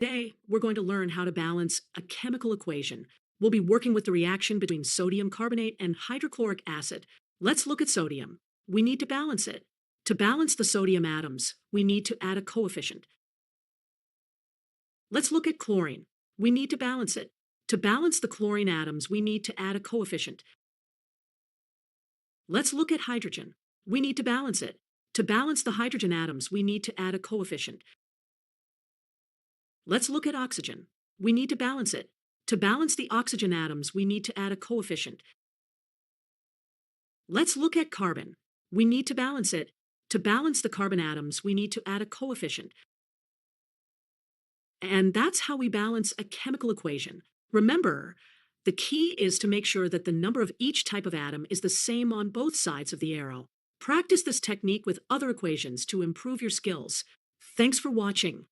Today, we're going to learn how to balance a chemical equation. We'll be working with the reaction between sodium carbonate and hydrochloric acid. Let's look at sodium. We need to balance it. To balance the sodium atoms, we need to add a coefficient. Let's look at chlorine. We need to balance it. To balance the chlorine atoms, we need to add a coefficient. Let's look at hydrogen. We need to balance it. To balance the hydrogen atoms, we need to add a coefficient. Let's look at oxygen. We need to balance it. To balance the oxygen atoms, we need to add a coefficient. Let's look at carbon. We need to balance it. To balance the carbon atoms, we need to add a coefficient. And that's how we balance a chemical equation. Remember, the key is to make sure that the number of each type of atom is the same on both sides of the arrow. Practice this technique with other equations to improve your skills. Thanks for watching.